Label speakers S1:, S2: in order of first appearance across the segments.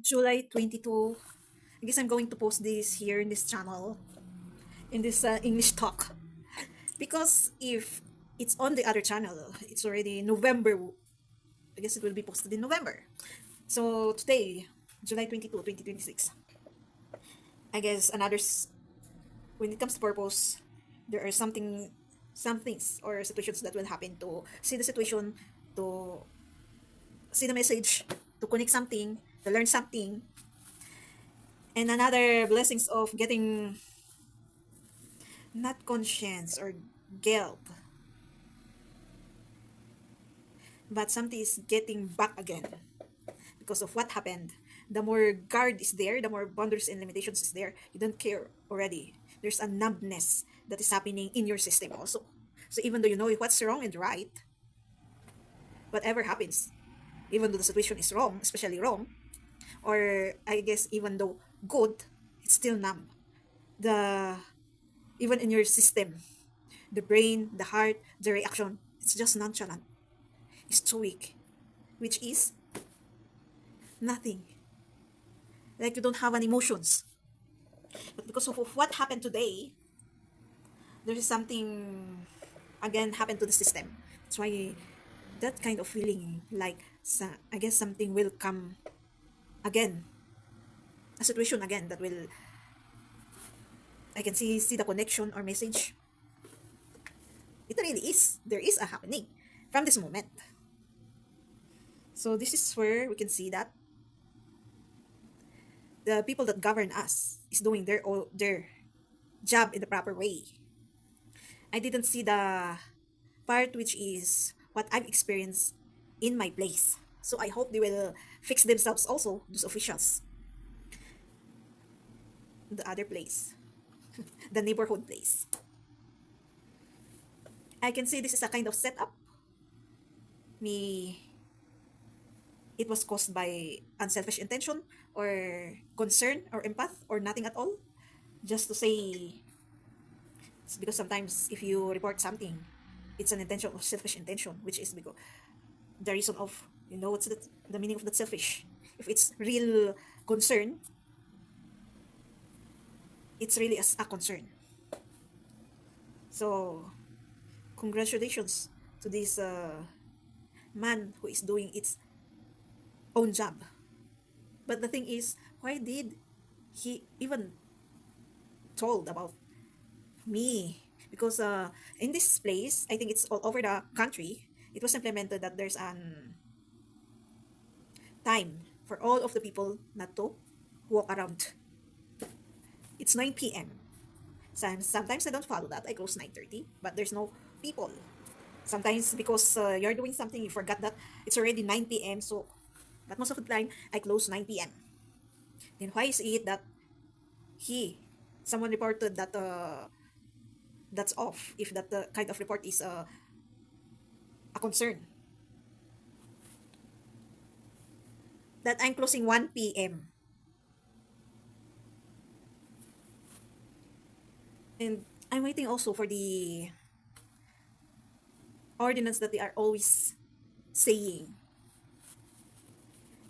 S1: July 22. I guess I'm going to post this here in this channel, in this English talk. Because if it's on the other channel, it's already November. I guess it will be posted in November. So today, July 22, 2026. I guess when it comes to purpose, there are some things or situations that will happen to see the situation, to see the message, to connect something, to learn something, and another blessings of getting not conscience or guilt, but something is getting back again because of what happened. The more guard is there, the more boundaries and limitations is there. You don't care already. There's a numbness that is happening in your system also. So even though you know what's wrong and right, whatever happens, even though the situation is wrong, especially wrong, or I guess even though good, it's still numb. The Even in your system, the brain, the heart, the reaction, it's just nonchalant. It's too weak, which is nothing. Like you don't have any emotions. But because of what happened today, there is something again happened to the system. That's why that kind of feeling like I guess something will come again, a situation again that will I can see the connection or message. It really is. There is a happening from this moment. So this is where we can see that the people that govern us is doing their job in the proper way. I didn't see the part which is what I've experienced in my place. So I hope they will fix themselves also, those officials, the other place, the neighborhood place. I can say this is a kind of setup. Me, it was caused by unselfish intention or concern or empath or nothing at all. Just to say, it's because sometimes if you report something, it's an intention of selfish intention, which is because the reason of what's the meaning of that selfish. If it's real concern, it's really as a concern. So congratulations to this man who is doing its own job. But the thing is, why did he even told about me? Because in this place, I think it's all over the country, it was implemented that there's an time for all of the people not to walk around. It's 9 p.m. Sometimes I don't follow that. I close 9:30, but there's no people. Sometimes because you're doing something, you forgot that it's already 9 p.m. So, but most of the time, I close 9 p.m. Then why is it that he, someone reported that that's off if that kind of report is a concern? That I'm closing 1 p.m. And I'm waiting also for the ordinance that they are always saying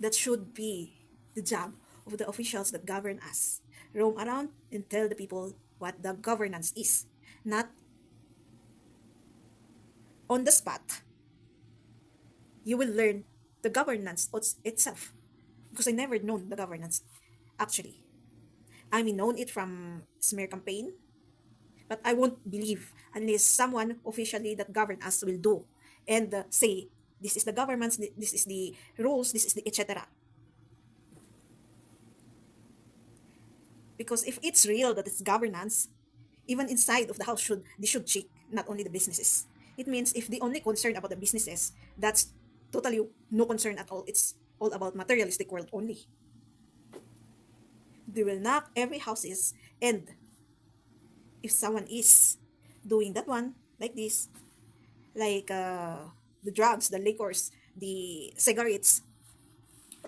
S1: that should be the job of the officials that govern us. Roam around and tell the people what the governance is. Not on the spot. You will learn the governance itself. Because I never known the governance actually. I mean known it from smear campaign, but I won't believe unless someone officially that govern us will do and say this is the government's, this is the rules, this is the etc. Because if it's real that it's governance, even inside of the house they should check not only the businesses. It means if the only concern about the businesses, that's totally no concern at all. It's all about materialistic world only. They will knock every houses, and if someone is doing that one like this, like the drugs, the liquors, the cigarettes,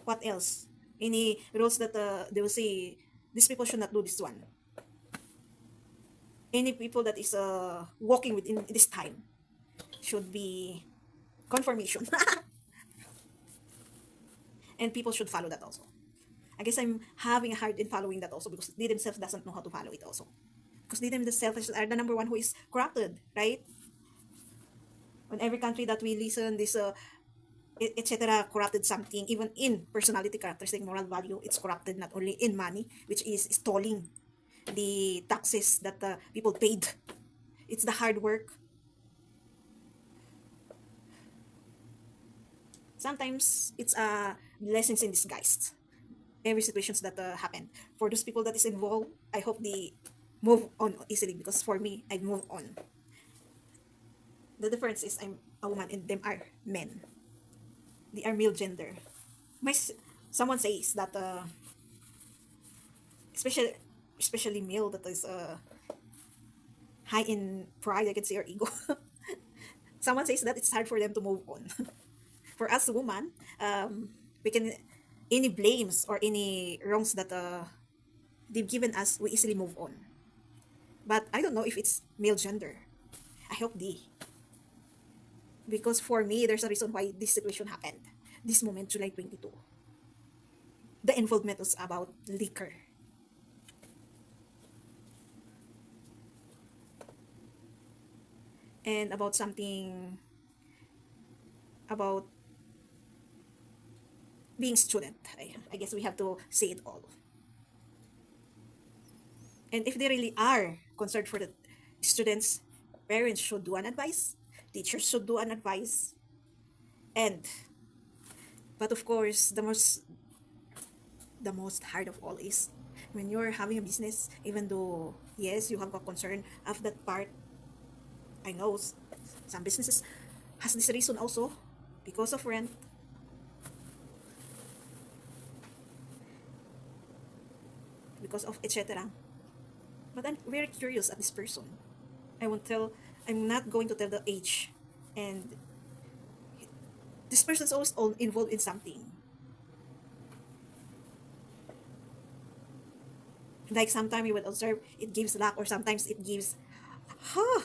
S1: what else? Any rules that they will say these people should not do this one. Any people that is walking within this time should be confirmation, and people should follow that also. I guess I'm having a hard in following that also because they themselves doesn't know how to follow it also. Because they themselves are the number one who is corrupted, right? On every country that we listen, this etc. corrupted something, even in personality, characteristic, moral value, it's corrupted not only in money, which is stalling the taxes that people paid. It's the hard work. Sometimes it's lessons in disguise. Every situations that happen for those people that is involved, I hope they move on easily because for me, I move on. The difference is I'm a woman and them are men. They are male gender. My someone says that especially especially male that is high in pride, I can say, or ego. Someone says that it's hard for them to move on. For us woman, we can any blames or any wrongs that they've given us, we easily move on. But I don't know if it's male gender. I hope they, because for me, there's a reason why this situation happened. This moment, July 22. The involvement was about liquor. And about something about being student. I guess we have to say it all. And if they really are concerned for the students, parents should do an advice, teachers should do an advice, and but of course the most hard of all is when you're having a business, even though yes you have a concern of that part. I know some businesses has this reason also because of rent, because of etc. But I'm very curious at this person. I won't tell. I'm not going to tell the age, and this person is always all involved in something. Like sometimes you would observe it gives luck, or sometimes it gives, huh,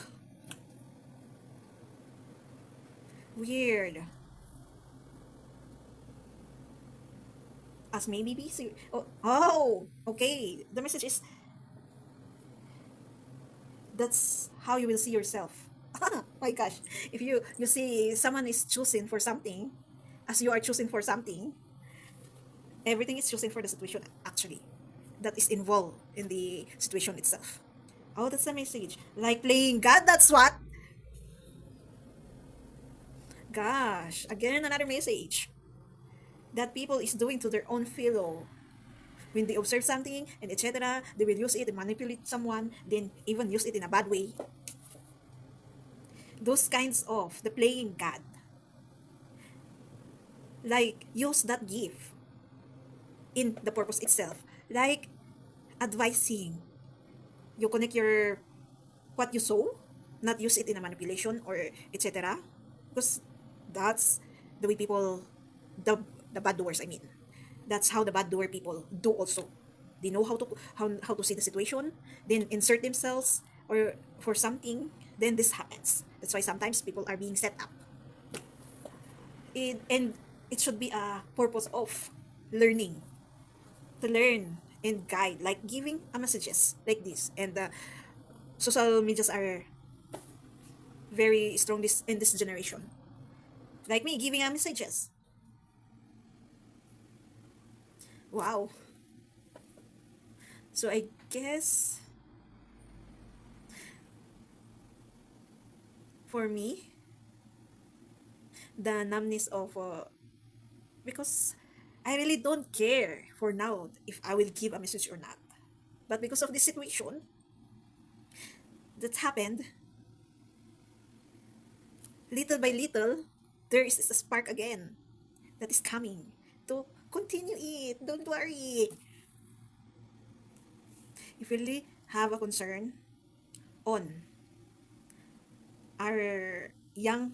S1: weird. As maybe busy. Oh, okay. The message is that's how you will see yourself. My gosh, if you see someone is choosing for something, as you are choosing for something, everything is choosing for the situation actually that is involved in the situation itself. Oh, that's the message. Like playing God, that's what. Gosh, again another message that people is doing to their own fellow. When they observe something and etc., they will use it and manipulate someone, then even use it in a bad way. Those kinds of the playing God, like use that gift in the purpose itself, like advising. You connect your what you sow, not use it in a manipulation or etc. Because that's the way people, the the bad doers. I mean, that's how the bad doer people do also. They know how to see the situation, then insert themselves or for something. Then this happens. That's why sometimes people are being set up. And it should be a purpose of learning, to learn and guide, like giving a messages like this. And the social medias are very strong this in this generation. Like me giving a messages. Wow. So I guess for me, the numbness of because I really don't care for now if I will give a message or not. But because of this situation that happened, little by little, there is a spark again that is coming to continue it. Don't worry. If you really have a concern on our young,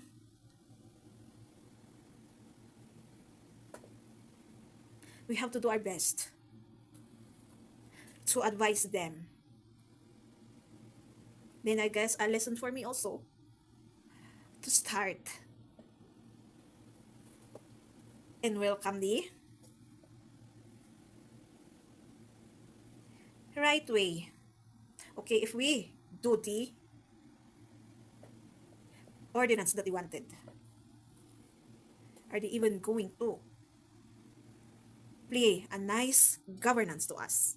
S1: we have to do our best to advise them. Then I guess a lesson for me also to start and welcome the right way. Okay, if we do the ordinance that they wanted, are they even going to play a nice governance to us?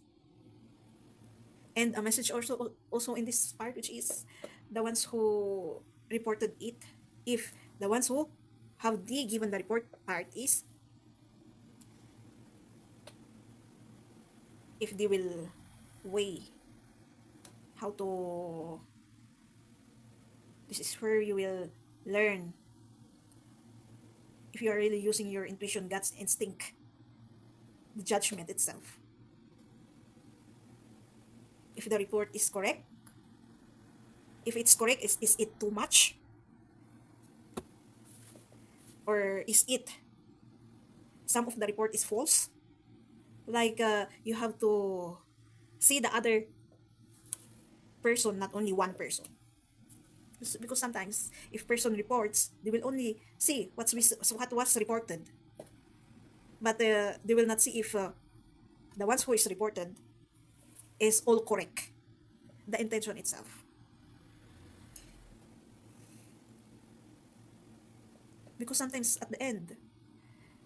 S1: And a message also in this part, which is the ones who reported it, if the ones who have the given the report part is, if they will weigh how to, this is where you will learn if you are really using your intuition, guts, instinct, the judgment itself. If the report is correct, if it's correct, is it too much? Or is it, some of the report is false? Like, you have to see the other person, not only one person. Because sometimes, if person reports, they will only see what was reported. But they will not see if the ones who is reported is all correct. The intention itself. Because sometimes at the end,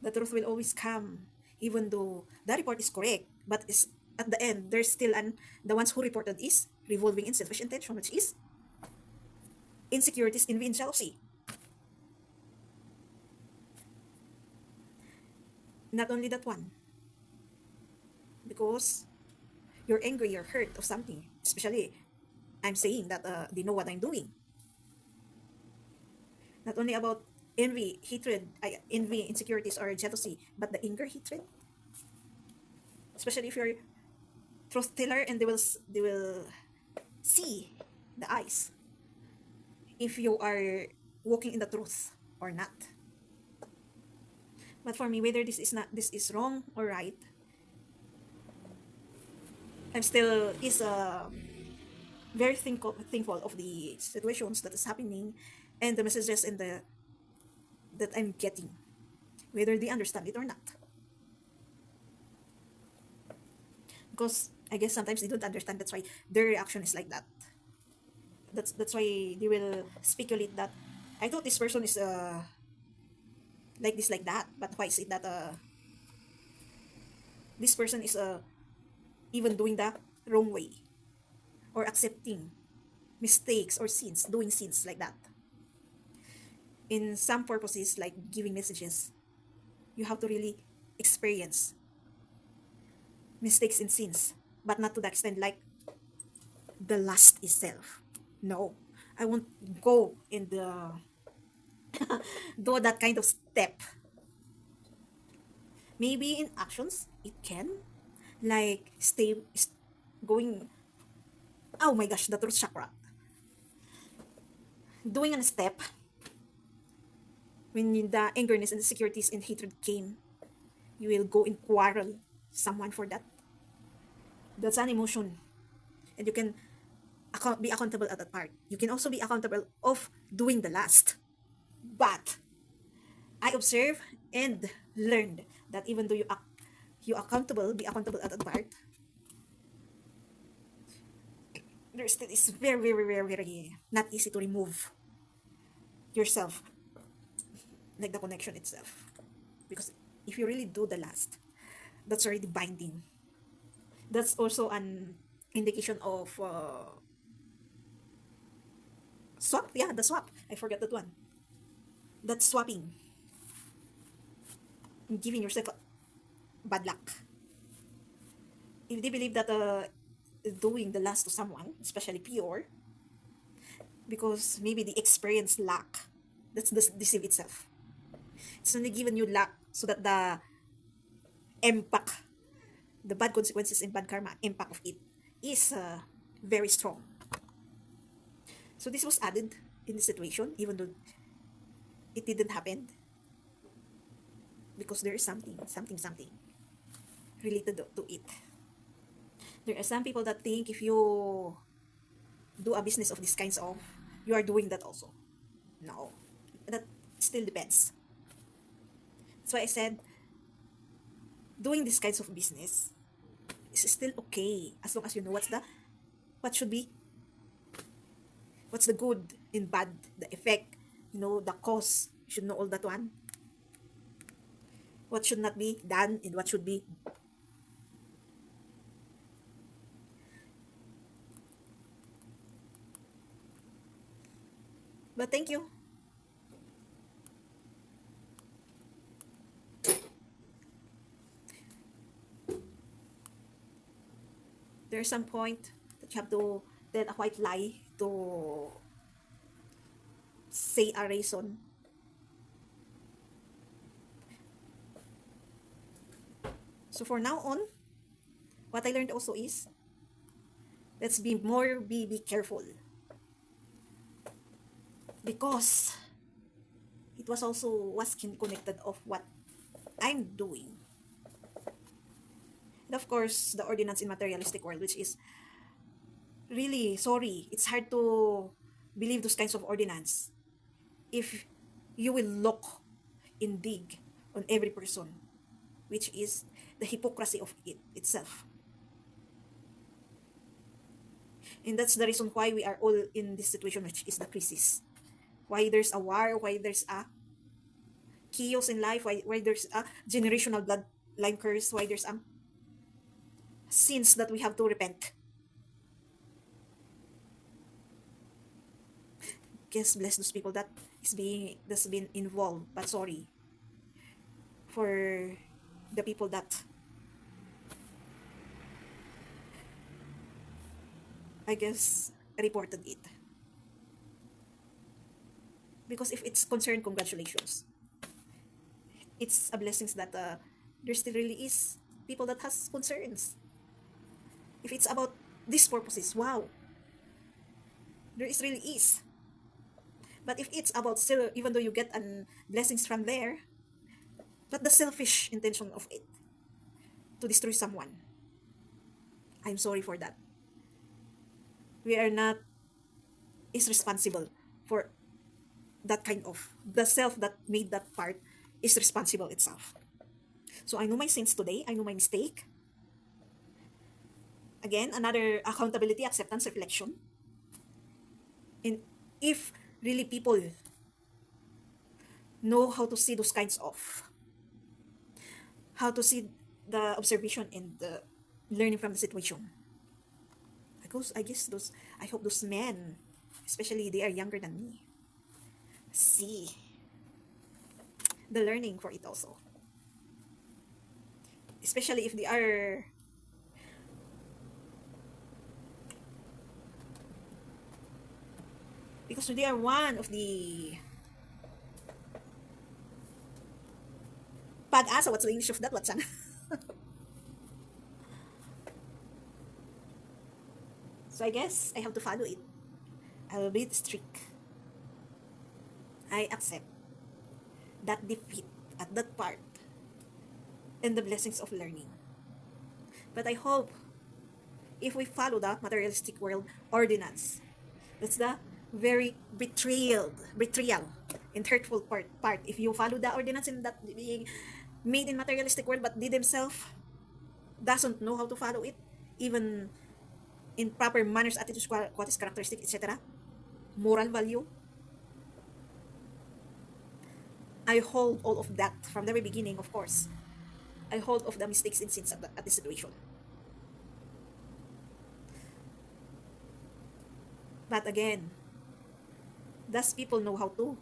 S1: the truth will always come, even though the report is correct, but is at the end there's still the ones who reported is revolving in selfish intention, which is insecurities, envy, and jealousy. Not only that one, because you're angry, you're hurt of something, especially I'm saying that they know what I'm doing. Not only about envy, hatred, envy, insecurities, or jealousy, but the anger, hatred, especially if you're truth teller, and they will see the eyes if you are walking in the truth or not. But for me, whether this is wrong or right, I'm still is very thankful of the situations that is happening, and the messages in the that I'm getting, whether they understand it or not. Because I guess sometimes they don't understand. That's why their reaction is like that. That's why they will speculate that I thought this person is like this, like that, but why is it that this person is even doing the wrong way, or accepting mistakes or sins, doing sins like that. In some purposes, like giving messages, you have to really experience mistakes and sins, but not to the extent like the lust itself. No, I won't go in the do that kind of step. Maybe in actions it can, like going. Oh my gosh, the truth chakra. Doing a step when the angerness and insecurities and hatred came, you will go and quarrel someone for that. That's an emotion, and you can be accountable at that part. You can also be accountable of doing the last. But I observe and learned that even though you accountable, be accountable at that part, there's still is very, very, very, very not easy to remove yourself, like the connection itself. Because if you really do the last, that's already binding. That's also an indication of swap. Yeah, the swap. I forgot that one. That's swapping, giving yourself bad luck. If they believe that doing the last to someone, especially pure, because maybe the experience lack, that's the deceive itself. It's only given you luck so that the impact, the bad consequences and bad karma impact of it is very strong. So this was added in the situation, even though it didn't happen, because there is something related to it. There are some people that think if you do a business of these kinds of, you are doing that also. No, that still depends. That's why I said doing these kinds of business, is still okay as long as you know what should be, what's the good and bad, the effect, the cause. You should know all that one. What should not be done and what should be. But thank you. There's some point that you have to tell a white lie to say a reason. So for now on, what I learned also is, let's be careful, because it was connected of what I'm doing. And of course, the ordinance in materialistic world, which is really sorry. It's hard to believe those kinds of ordinance if you will look and dig on every person, which is the hypocrisy of it itself. And that's the reason why we are all in this situation, which is the crisis. Why there's a war, why there's a chaos in life, why there's a generational bloodline curse, why there's a sins that we have to repent. Guess bless those people that's been involved, but sorry for the people that I guess reported it. Because if it's concerned, congratulations. It's a blessings that there still really is people that has concerns. If it's about these purposes, wow, there is really is. But if it's about still, even though you get blessings from there, but the selfish intention of it to destroy someone, I'm sorry for that. We are not is responsible for that kind of, the self that made that part is responsible itself. So I know my sins today. I know my mistake. Again, another accountability, acceptance, reflection. And if really people know how to see those kinds of, how to see the observation and the learning from the situation. Because I guess I hope those men, especially they are younger than me, see the learning for it also. Especially if they are because they are one of the pag-asa. What's the English of that? What's an? So I guess I have to follow it. I will be strict. I accept that defeat at that part and the blessings of learning. But I hope if we follow the materialistic world ordinance, that's the very betrayal and hurtful part. If you follow the ordinance in that being made in materialistic world, but they themselves doesn't know how to follow it, even in proper manners, attitudes, qualities, characteristics, etc., moral value. I hold all of that from the very beginning, of course. I hold of the mistakes and sins at the situation. But again, does people know how to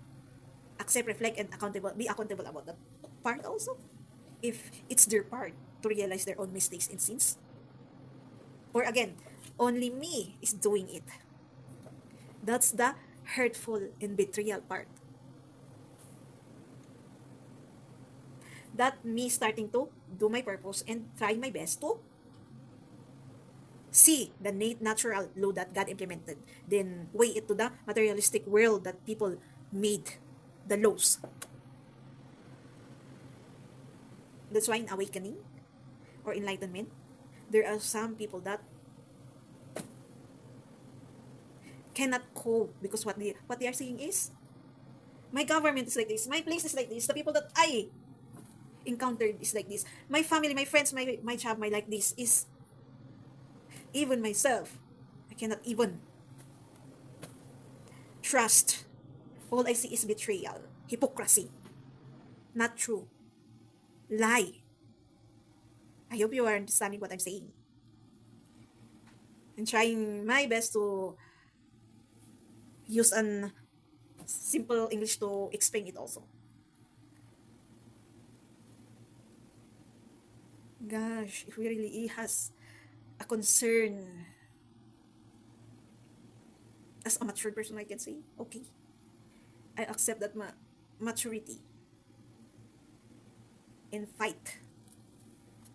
S1: accept, reflect, and be accountable about that part also? If it's their part to realize their own mistakes and sins? Or again, only me is doing it. That's the hurtful and betrayal part. That me starting to do my purpose and try my best to see the natural law that God implemented, then weigh it to the materialistic world that people made the laws. That's why in awakening or enlightenment, there are some people that cannot cope because what they are saying is, my government is like this, my place is like this, the people that I encountered is like this, my family, my friends, my job, my like this is Even myself, I cannot even trust. All I see is betrayal, hypocrisy, not true, lie. I hope you are understanding what I'm saying. I'm trying my best to use an simple English to explain it also. Gosh, if we really has a concern as a mature person, I can say, okay, I accept that maturity and fight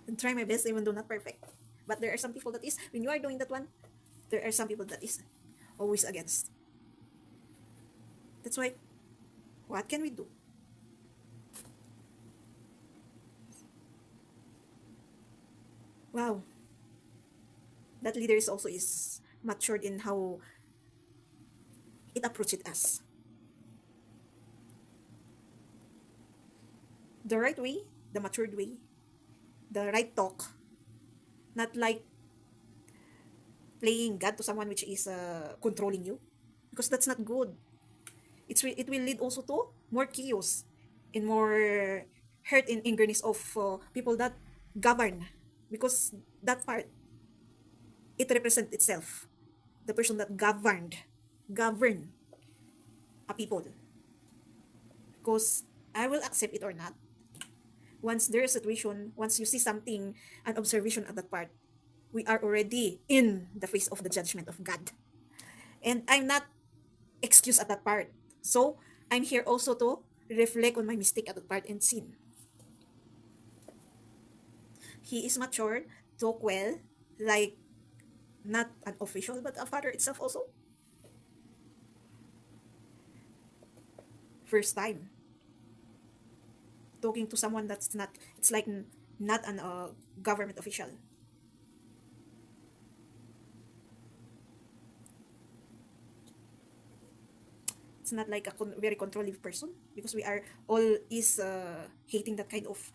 S1: and try my best even though not perfect. But there are some people that is, when you are doing that one, there are some people that is always against. That's why, what can we do? Wow, that leader is also is matured in how it approached us. The right way, the matured way, the right talk, not like playing God to someone which is controlling you, because that's not good. It will lead also to more chaos and more hurt and angerness of people that govern, because that part, it represents itself, the person that govern a people. Because I will accept it or not, once there is a situation, once you see something, an observation at that part, we are already in the face of the judgment of God. And I'm not excused at that part. So I'm here also to reflect on my mistake at that part and sin. He is mature, talk well, like not an official but a father itself also. First time talking to someone that's not, it's like not an government official. It's not like a very controlling person, because we are all is hating that kind of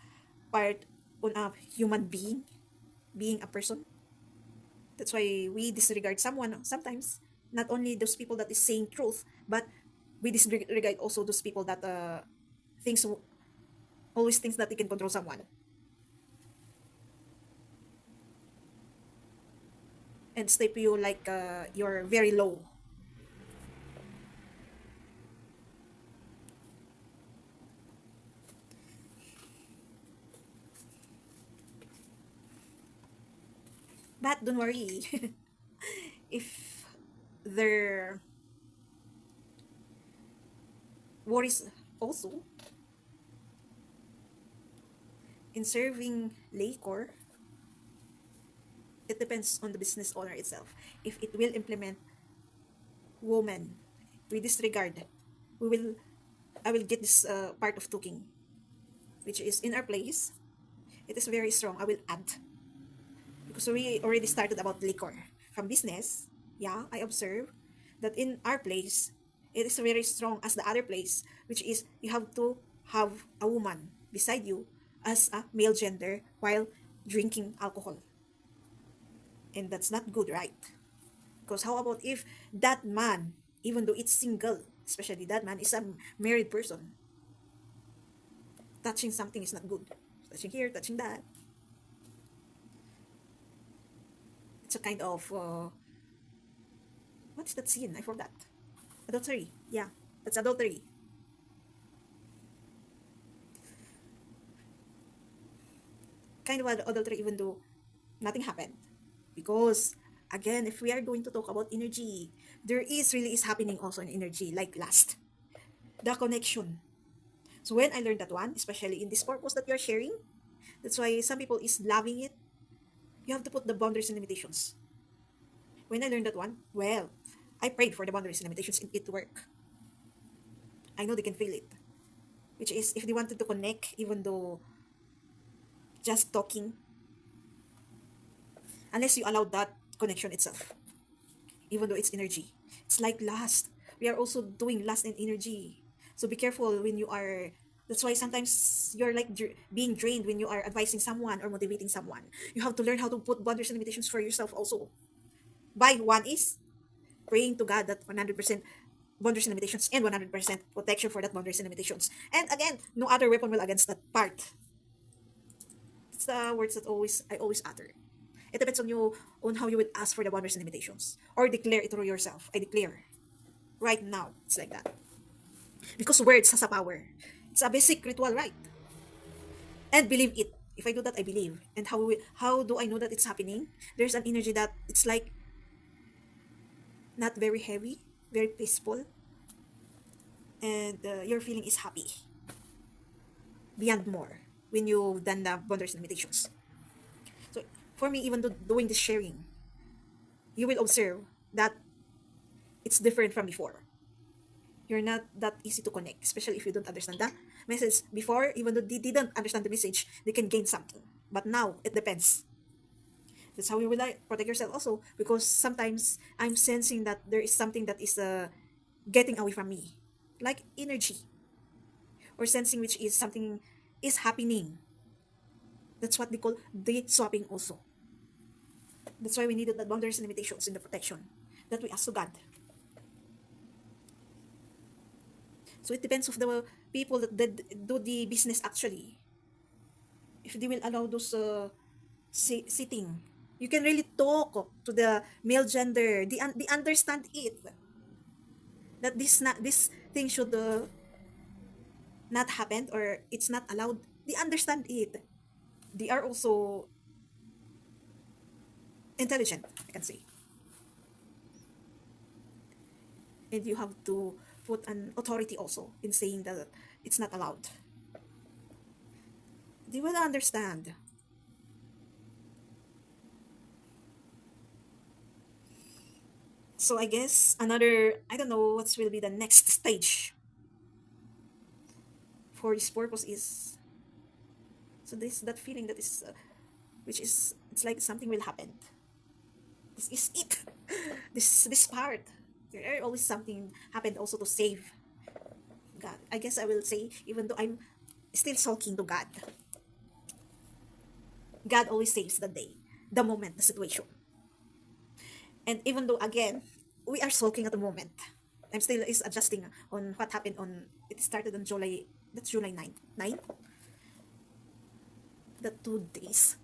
S1: part on a human being a person. That's why we disregard someone sometimes, not only those people that is saying truth, but we disregard also those people that thinks always thinks that they can control someone and step you like you're very low. But don't worry, if there worries also in serving liquor, it depends on the business owner itself. If it will implement woman, we disregard. We will. I will get this part of talking, which is in our place. It is very strong. I will add, because we already started about liquor from business. Yeah, I observe that in our place, it is very strong as the other place, which is you have to have a woman beside you as a male gender while drinking alcohol. And that's not good, right? Because how about if that man, even though it's single, especially that man is a married person, touching something is not good. Touching here, touching that. It's a kind of, what's that scene? I forgot. Adultery. Yeah, that's adultery. Kind of adultery even though nothing happened. Because, again, if we are going to talk about energy, there is really is happening also in energy, like last. The connection. So when I learned that one, especially in this purpose that you're sharing, that's why some people is loving it. You have to put the boundaries and limitations. When I learned that one, well, I prayed for the boundaries and limitations in it to work. I know they can feel it. Which is if they wanted to connect, even though just talking, unless you allow that connection itself, even though it's energy. It's like lust. We are also doing lust and energy. So be careful when you are. That's why sometimes you're like being drained when you are advising someone or motivating someone. You have to learn how to put boundaries and limitations for yourself also. By one is praying to God that 100% boundaries and limitations and 100% protection for that boundaries and limitations. And again, no other weapon will against that part. It's the words that always I always utter. It depends on you on how you would ask for the boundaries and limitations or declare it through yourself. I declare right now. It's like that because words has a power. It's a basic ritual, right? And believe it. If I do that, I believe. And how do I know that it's happening? There's an energy that it's like not very heavy, very peaceful, and your feeling is happy beyond more when you've done the boundaries and limitations. So for me, even though doing this sharing, you will observe that it's different from before. You're not that easy to connect, especially if you don't understand the message. Before, even though they didn't understand the message, they can gain something. But now, it depends. That's how you will like protect yourself also, because sometimes I'm sensing that there is something that is getting away from me, like energy, or sensing which is something is happening. That's what they call date swapping also. That's why we needed the boundaries and limitations in the protection that we ask to God. So it depends of the people that do the business actually. If they will allow those sitting, you can really talk to the male gender. They understand it that this thing should not happen or it's not allowed. They understand it. They are also intelligent, I can say. And you have to put an authority also in saying that it's not allowed. They will understand. So I guess another, I don't know what will be the next stage for this purpose is, so this that feeling that is which is it's like something will happen. This is it. This part. There are always something happened also to save God. I guess I will say, even though I'm still sulking to God, God always saves the day, the moment, the situation. And even though again, we are sulking at the moment, I'm still is adjusting on what happened on it started on July, that's July 9th. 9? The 2 days.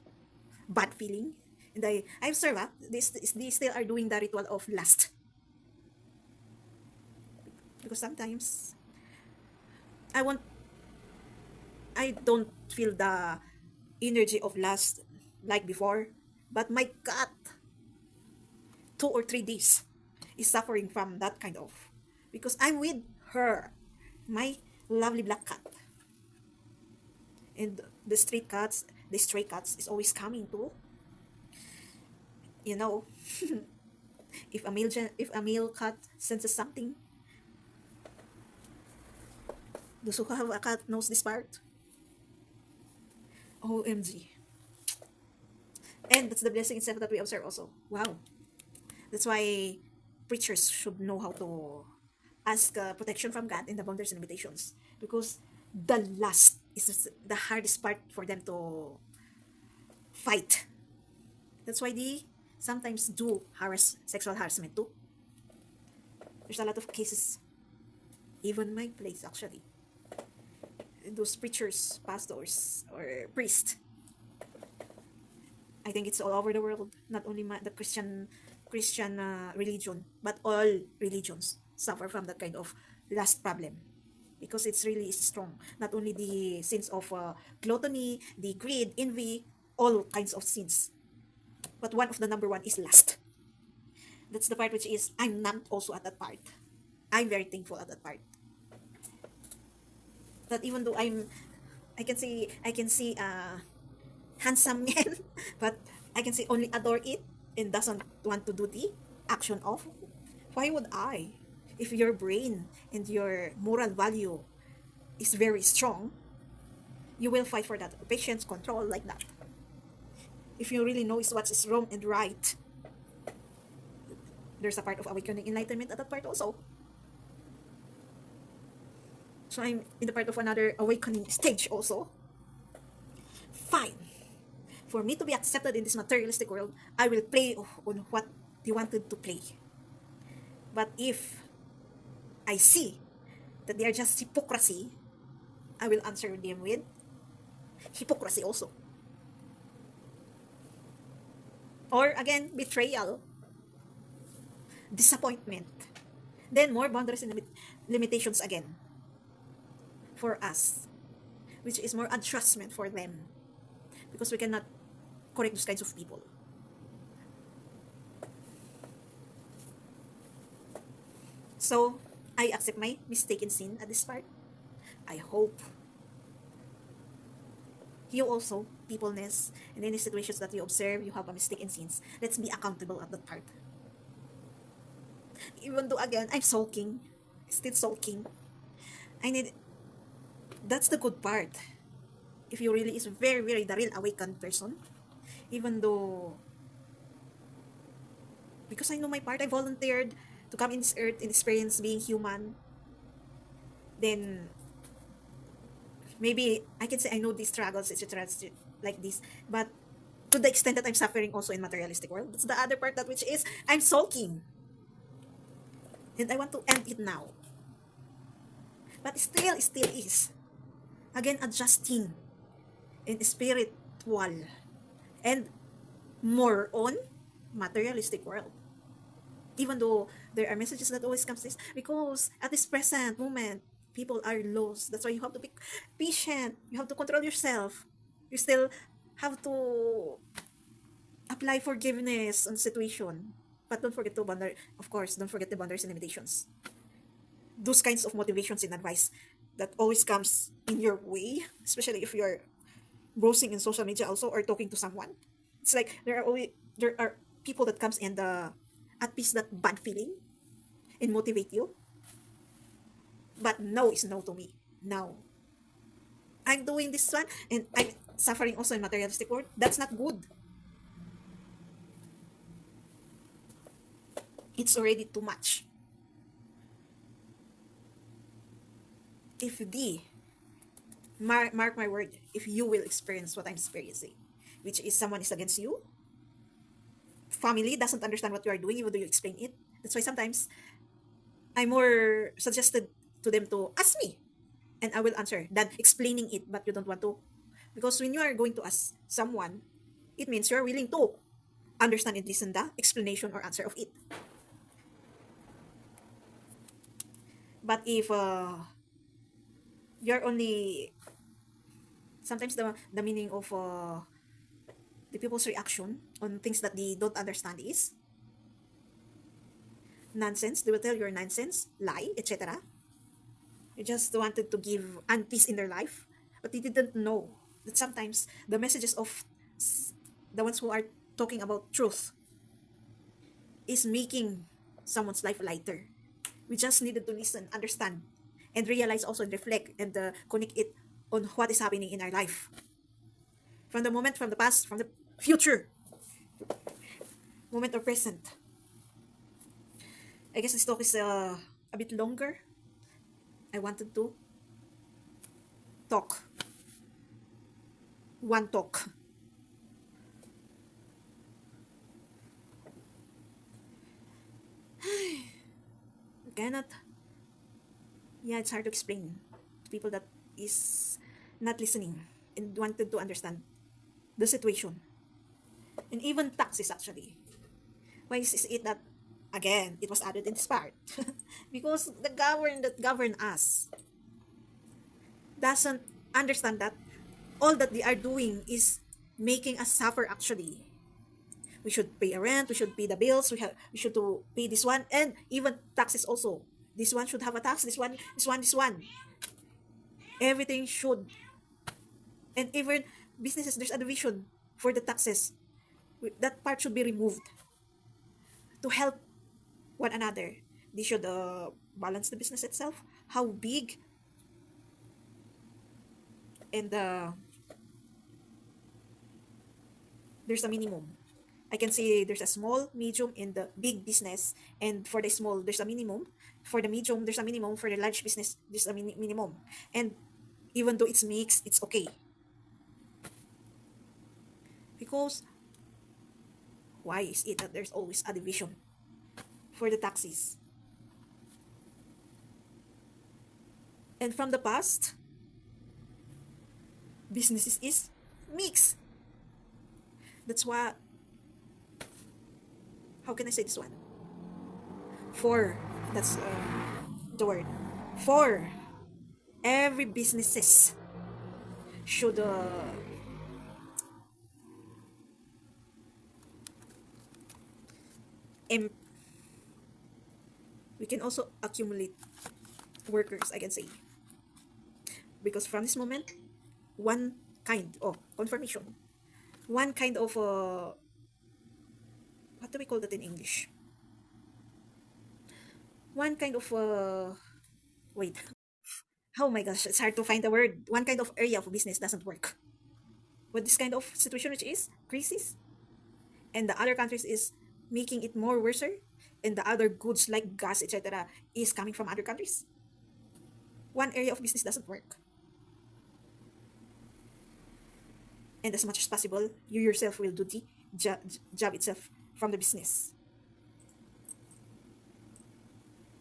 S1: Bad feeling. And I observe they still are doing the ritual of lust. Because sometimes I want I don't feel the energy of lust like before. But my cat, 2 or 3 days, is suffering from that kind of. Because I'm with her, my lovely black cat. And the stray cats is always coming to, you know, if a male cat senses something, those who have a cat knows this part. OMG. And that's the blessing itself that we observe also. Wow. That's why preachers should know how to ask protection from God in the boundaries and limitations. Because the last is the hardest part for them to fight. That's why they sometimes do sexual harassment too. There's a lot of cases, even my place actually. Those preachers, pastors, or priests, I think it's all over the world, not only the Christian religion, but all religions suffer from that kind of lust problem because it's really strong. Not only the sins of gluttony, the greed, envy, all kinds of sins, but one of the number one is lust. That's the part which is I'm numbed also at that part. I'm very thankful at that part. That even though I can see handsome man, but I can say only adore it and doesn't want to do the action of. Why would I? If your brain and your moral value is very strong, you will fight for that. Patience, control, like that. If you really know is what is wrong and right, there's a part of awakening enlightenment at that part also. So I'm in the part of another awakening stage also. Fine. For me to be accepted in this materialistic world, I will play on what They wanted to play. But if I see that they are just hypocrisy, I will answer them with hypocrisy also. Or again, betrayal, disappointment. Then more boundaries and limitations again for us, which is more adjustment for them because we cannot correct those kinds of people. So I accept my mistaken sin at this part. I hope you also, peopleness, in any situations that you observe, you have a mistake in sins. Let's be accountable at that part. Even though again, I'm sulking, still sulking. I need. That's the good part. If you really is very, very the real awakened person, even though because I know my part, I volunteered to come in this earth and experience being human. Then maybe I can say I know these struggles, etc. Like this, but to the extent that I'm suffering also in materialistic world, that's the other part that which is I'm sulking and I want to end it now. But still is again adjusting in spiritual and more on materialistic world. Even though there are messages that always comes this because at this present moment people are lost. That's why you have to be patient. You have to control yourself. You still have to apply forgiveness on situation. But don't forget to boundary, of course, don't forget the boundaries and limitations. Those kinds of motivations and advice that always comes in your way, especially if you're browsing in social media also or talking to someone. It's like there are people that comes in the at peace that bad feeling and motivate you. But no is no to me. No. I'm doing this one and I'm suffering also in materialistic world. That's not good. It's already too much. If the mark my word, if you will experience what I'm experiencing, which is someone is against you, family doesn't understand what you are doing even though you explain it. That's why sometimes I more suggested to them to ask me and I will answer than explaining it but you don't want to. Because when you are going to ask someone, it means you're willing to understand and listen the explanation or answer of it. But if you're only sometimes the meaning of the people's reaction on things that they don't understand is nonsense. They will tell you're nonsense, lie, etc. You just wanted to give peace in their life, but they didn't know that sometimes the messages of the ones who are talking about truth is making someone's life lighter. We just needed to listen, understand, and realize also and reflect and connect it on what is happening in our life. From the moment, from the past, from the future, moment or present. I guess this talk is a bit longer. I wanted to talk. One talk. Cannot. Yeah, it's hard to explain to people that is not listening and wanted to understand the situation. And even taxes actually. Why is it that again it was added in this part? Because the govern us doesn't understand that all that they are doing is making us suffer actually. We should pay a rent, we should pay the bills, we should to pay this one and even taxes also. This one should have a tax, this one. Everything should. And even businesses, there's a division for the taxes. That part should be removed to help one another. They should balance the business itself, how big, and there's a minimum. I can say there's a small, medium, and the big business. And for the small, there's a minimum. For the medium, there's a minimum. For the large business, there's a minimum. And even though it's mixed, it's okay. Because Why is it that there's always a division for the taxis? And from the past, businesses is mixed. That's why, how can I say this one? For, that's the word. For every businesses should, em- we can also accumulate workers, I can say. Because from this moment, one kind of confirmation, one kind of, what do we call that in English? One kind of, wait, oh my gosh, it's hard to find the word. One kind of area of business doesn't work. With this kind of situation, which is crisis, and the other countries is making it more worse, and the other goods like gas, etc., is coming from other countries. One area of business doesn't work. And as much as possible, you yourself will do the job itself from the business.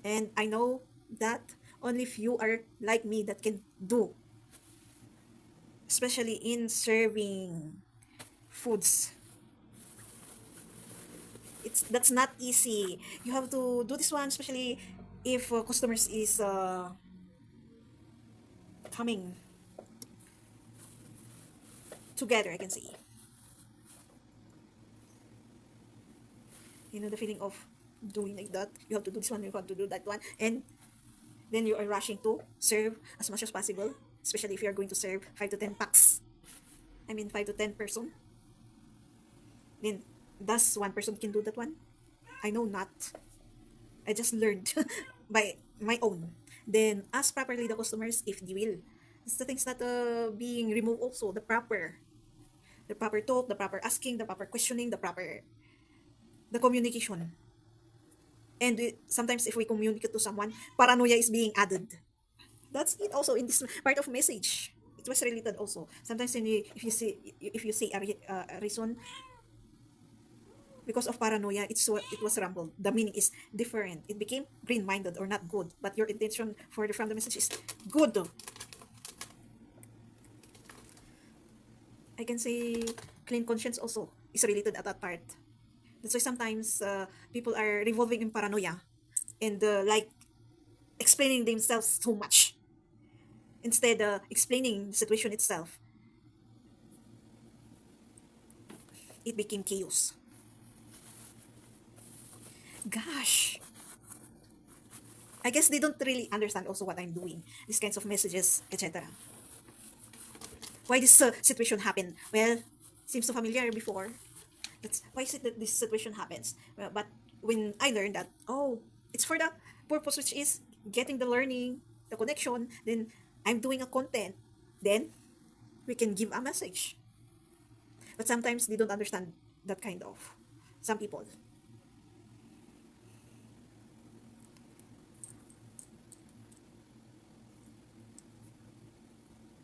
S1: And I know that only few are like me that can do, especially in serving foods. That's not easy. You have to do this one, especially if customers is coming together. I can say, the feeling of doing like that. You have to do this one. You have to do that one, and then you are rushing to serve as much as possible. Especially if you are going to serve 5 to 10 packs. I mean 5 to 10 person. Then does one person can do that one? I know not. I just learned by my own. Then ask properly the customers if they will. It's the things that being removed also, the proper talk, the proper asking, the proper questioning, the communication. And sometimes if we communicate to someone, paranoia is being added. That's it also in this part of message. It was related also. Sometimes when if you say a reason because of paranoia, it was rumbled. The meaning is different. It became green-minded or not good, but your intention from the message is good. I can say clean conscience also is related at that part. That's why sometimes people are revolving in paranoia and like explaining themselves too much instead explaining the situation itself. It became chaos. Gosh, I guess they don't really understand also what I'm doing. These kinds of messages, etc. Why this situation happened? Well, seems so familiar before. That's why is it that this situation happens? Well, but when I learned that, oh, it's for the purpose which is getting the learning, the connection, then I'm doing a content, then we can give a message. But sometimes they don't understand that kind of. Some people.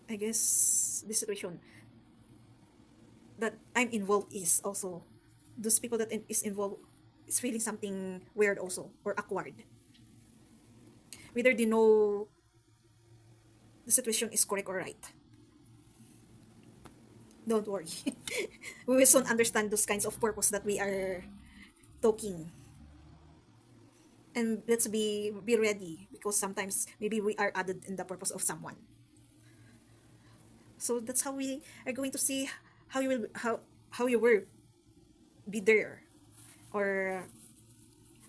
S1: I guess this situation that I'm involved is also those people that is involved is feeling something weird also or awkward. Whether they know the situation is correct or right. Don't worry. We will soon understand those kinds of purpose that we are talking. And let's be ready because sometimes maybe we are added in the purpose of someone. So that's how we are going to see how you will how you will be there or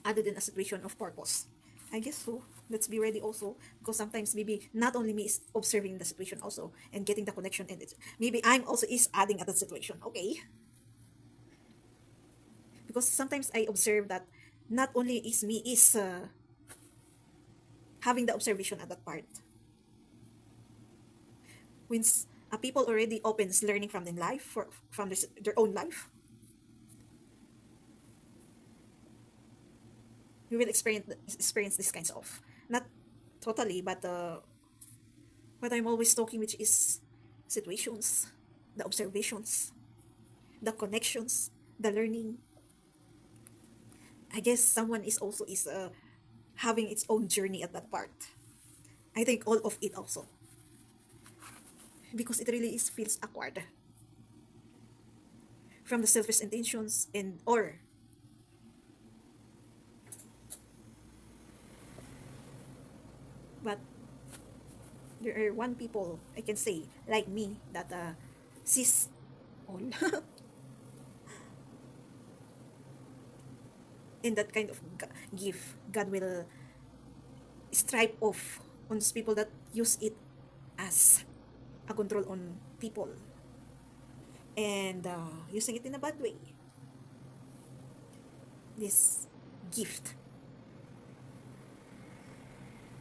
S1: added in a situation of purpose. I guess so. Let's be ready also because sometimes maybe not only me is observing the situation also and getting the connection in it. Maybe I'm also is adding at the situation. Okay, because sometimes I observe that not only is me is having the observation at that part. When a people already opens learning from their life from their own life, we will experience this kinds of not totally, but what I'm always talking, which is situations, the observations, the connections, the learning. I guess someone is also is having its own journey at that part. I think all of it also, because it really is feels awkward from the selfish intentions and or but there are one people I can say like me that sees all in that kind of gift. God will stripe off on those people that use it as a control on people and using it in a bad way. This gift.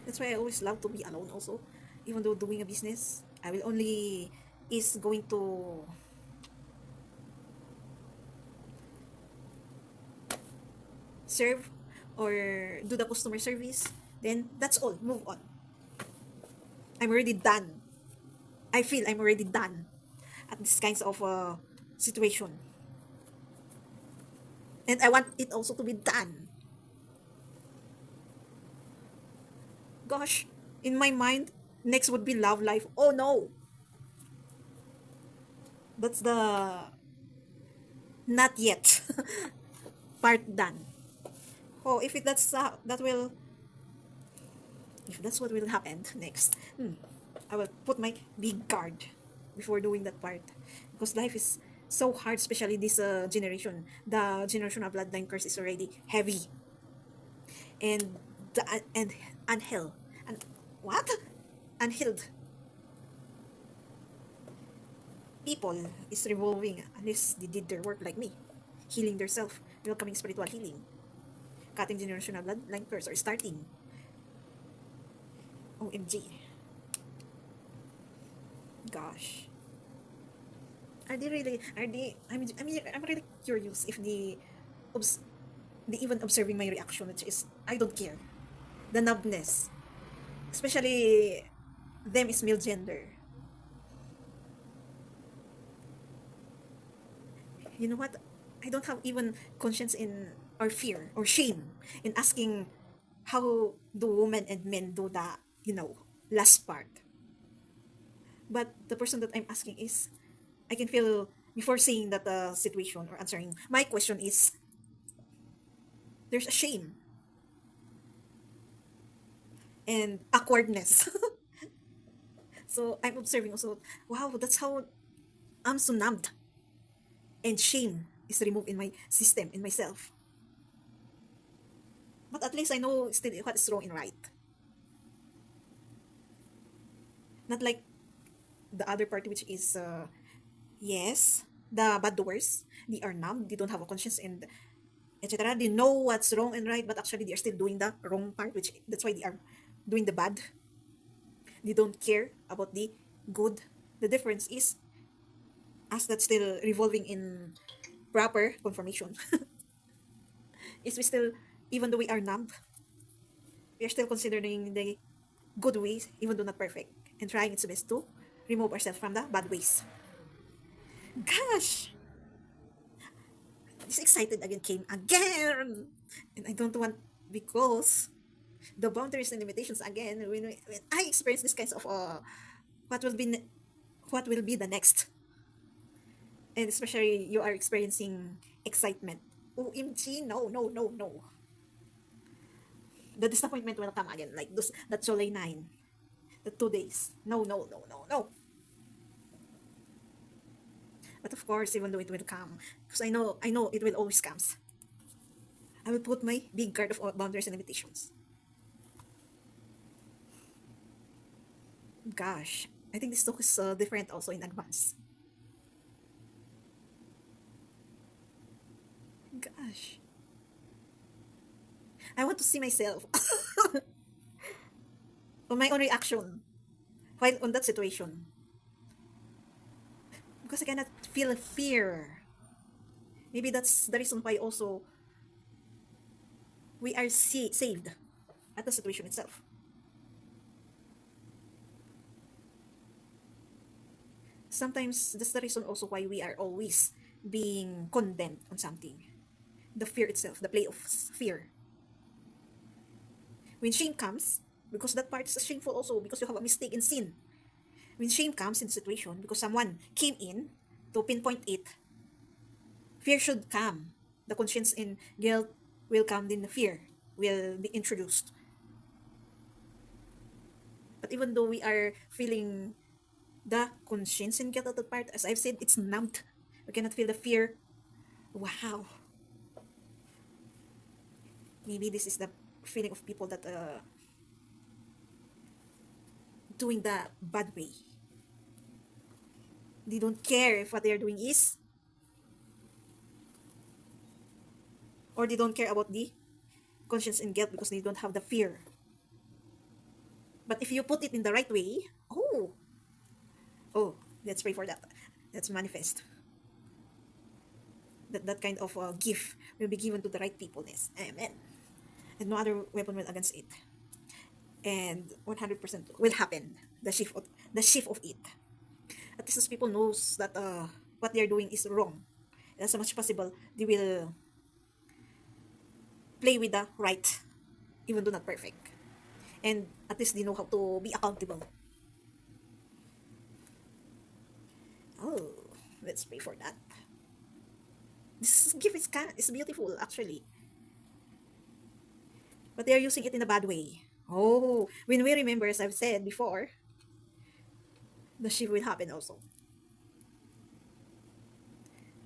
S1: That's why I always love to be alone also. Even though doing a business, I will only is going to serve or do the customer service. Then that's all. Move on. I'm already done. I feel I'm already done at this kinds of situation. And I want it also to be done. Gosh, in my mind, next would be love life. Oh no, that's the not yet part done. Oh, if it that's that will if that's what will happen next, I will put my big guard before doing that part because life is so hard, especially this generation. The generation of bloodline curse is already heavy and the and unhealed and what unhealed people is revolving unless they did their work like me, healing themselves, welcoming spiritual healing, cutting generational bloodline curse or starting. OMG, gosh. Are they really? Are they? I'm really curious if obs, they even observing my reaction, which is I don't care. The numbness, especially them is male gender. You know what? I don't have even conscience in or fear or shame in asking how do women and men do the last part. But the person that I'm asking is I can feel before saying that situation or answering my question is there's a shame and awkwardness. So I'm observing also, wow, that's how I'm so numbed and shame is removed in my system, in myself. But at least I know still what is wrong and right. Not like the other party, which is, yes, the bad doers, they are numb, they don't have a conscience and etc. They know what's wrong and right, but actually they are still doing the wrong part, which that's why they are doing the bad. They don't care about the good. The difference is us that's still revolving in proper confirmation. Is we still, even though we are numb, we are still considering the good ways, even though not perfect, and trying its best to remove ourselves from the bad ways. Gosh, this excited again came again, and I don't want because the boundaries and limitations again. When I experience this kinds of what will be what will be the next, and especially you are experiencing excitement. OMG, no, no, no, no. The disappointment will come again, like those that July 9, the 2 days. No, no, no, no, no. But of course, even though it will come, because I know it will always comes. I will put my big guard of boundaries and limitations. Gosh, I think this talk is different also in advance. Gosh, I want to see myself on my own reaction while on that situation because I cannot feel fear. Maybe that's the reason why also we are saved at the situation itself. Sometimes that's the reason also why we are always being condemned on something the fear itself, the play of fear. When shame comes, because that part is shameful also, because you have a mistake in sin. When shame comes in the situation, because someone came in to pinpoint it, fear should come. The conscience in guilt will come, then the fear will be introduced. But even though we are feeling the conscience in guilt at that part, as I've said, it's numbed. We cannot feel the fear. Wow. Maybe this is the feeling of people that doing the bad way. They don't care if what they are doing is, or they don't care about the conscience and guilt because they don't have the fear. But if you put it in the right way, oh, let's pray for that. Let's manifest that kind of gift will be given to the right people. Yes, amen. And no other weapon will against it. And 100% will happen. The shift of it. At least those people knows that what they are doing is wrong. And as much as possible, they will play with the right, even though not perfect. And at least they know how to be accountable. Oh, let's pray for that. This gift is beautiful actually, but they are using it in a bad way. Oh, when we remember, as I've said before, the shift will happen also.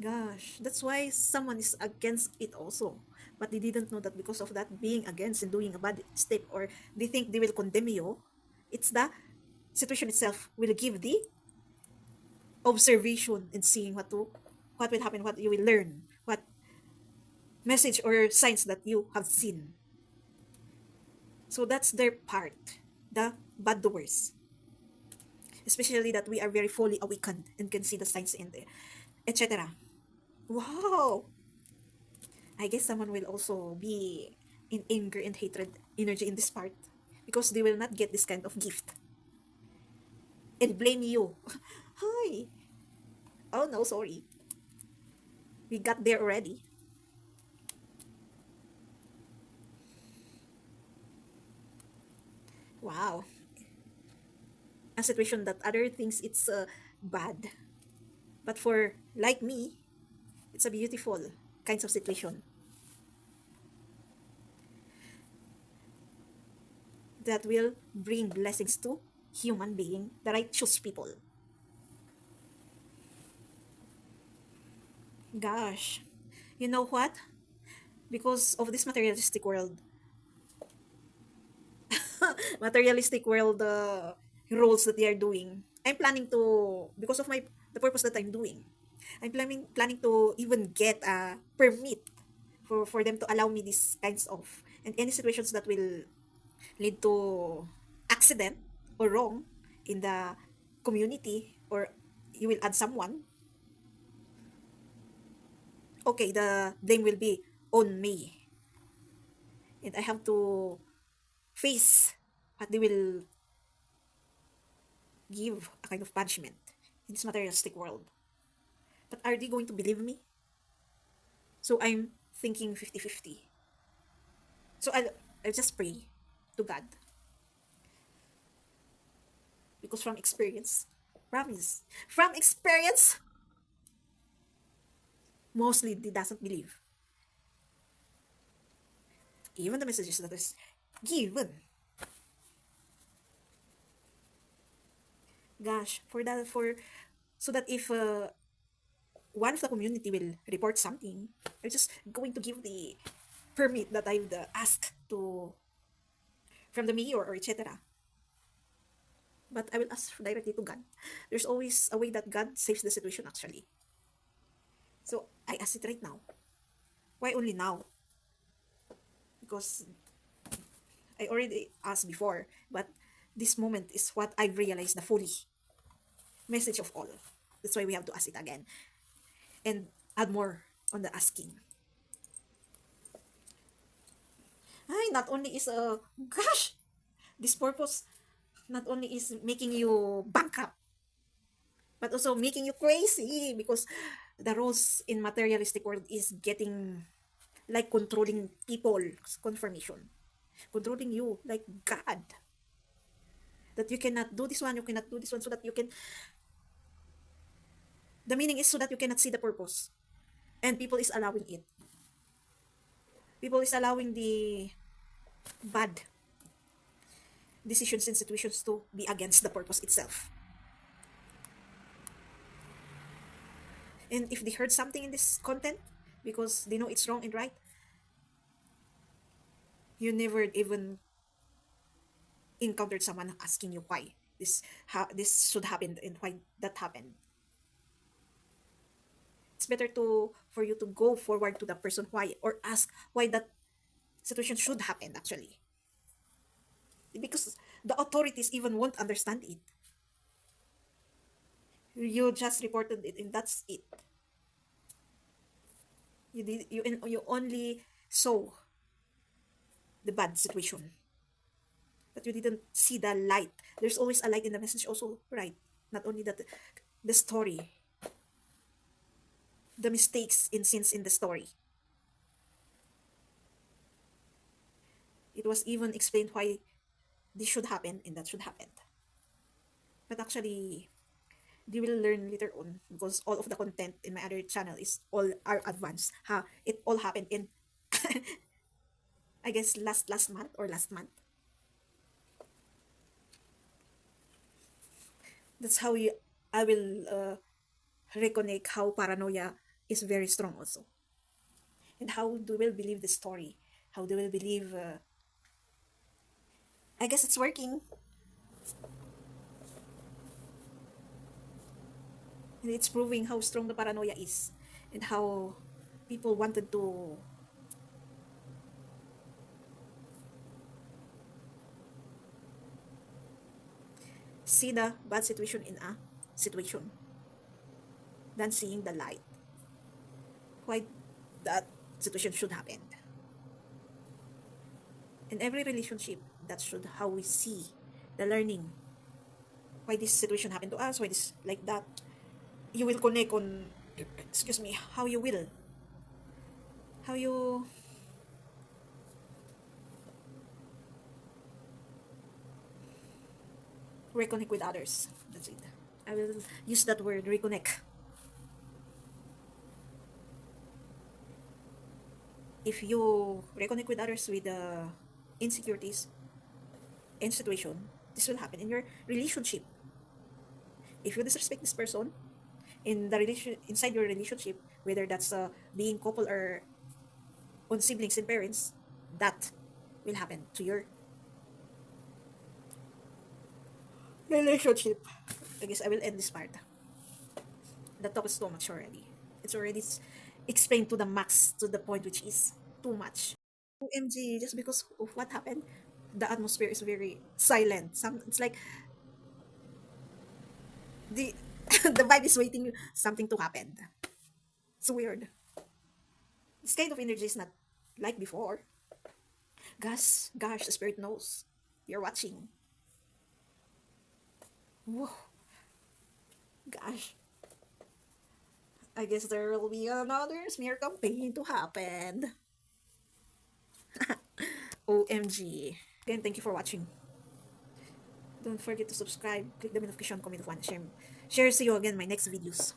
S1: Gosh, that's why someone is against it also. But they didn't know that because of that being against and doing a bad step, or they think they will condemn you, it's the situation itself will give the observation and seeing what will happen, what you will learn, what message or signs that you have seen. So that's their part, the bad doers. Especially that we are very fully awakened and can see the signs in there, etc. Wow! I guess someone will also be in anger and hatred energy in this part because they will not get this kind of gift and blame you. Hi. Oh no, sorry. We got there already. Wow. A situation that other things it's bad, but for like me, it's a beautiful kinds of situation that will bring blessings to human being, the righteous people. Gosh, you know what? Because of this materialistic world roles that they are doing, I'm planning to, because of my the purpose that I'm doing, I'm planning to even get a permit for them to allow me these kinds of, and any situations that will lead to accident or wrong in the community, or you will add someone, okay, the blame will be on me, and I have to face what they will give a kind of punishment in this materialistic world. But are they going to believe me? So I'm thinking 50-50. So I'll just pray to God, because from experience, promise, from experience, mostly they doesn't believe. Even the messages that is given. Gosh, for that, for so that if one of the community will report something, I'm just going to give the permit that I've asked to from the mayor or etc. But I will ask directly to God. There's always a way that God saves the situation actually. So I ask it right now. Why only now? Because I already asked before, but this moment is what I realized the fully message of all. That's why we have to ask it again and add more on the asking. Ay, not only is gosh, this purpose not only is making you bankrupt, but also making you crazy because the rules in materialistic world is getting like controlling people's confirmation, controlling you like God. That you cannot do this one, you cannot do this one, so that you can. The meaning is so that you cannot see the purpose, and people is allowing it. People is allowing the bad decisions and situations to be against the purpose itself. And if they heard something in this content, because they know it's wrong and right, you never even encountered someone asking you why this should happen and why that happened. It's better to for you to go forward to the person why, or ask why that situation should happen actually, because the authorities even won't understand it. You just reported it and that's it. You only saw the bad situation, but you didn't see the light. There's always a light in the message also, right? Not only that, the story, the mistakes and sins in the story. It was even explained why this should happen and that should happen. But actually, they will learn later on, because all of the content in my other channel is all are advanced. It all happened in I guess last month or last month. That's how you I will reconnect how paranoia is very strong also, and how they will believe the story, how they will believe. I guess it's working, and it's proving how strong the paranoia is, and how people wanted to see the bad situation in a situation than seeing the light. Why that situation should happen. In every relationship, that should how we see the learning. Why this situation happened to us, why this like that. You will connect on, excuse me, how you will. How you reconnect with others. That's it. I will use that word, reconnect. If you reconnect with others with the insecurities and situation, this will happen in your relationship. If you disrespect this person in the relation inside your relationship, whether that's being couple or on siblings and parents, that will happen to your relationship. I guess I will end this part. The talk is too much already. It's already explained to the max, to the point which is too much. OMG, just because of what happened, the atmosphere is very silent. It's like the the vibe is waiting something to happen. It's weird. This kind of energy is not like before. Gosh, the spirit knows. You're watching. Whoa, gosh. I guess there will be another smear campaign to happen. OMG. Again, thank you for watching. Don't forget to subscribe, click the notification, comment, one, share. Share, see you again in my next videos.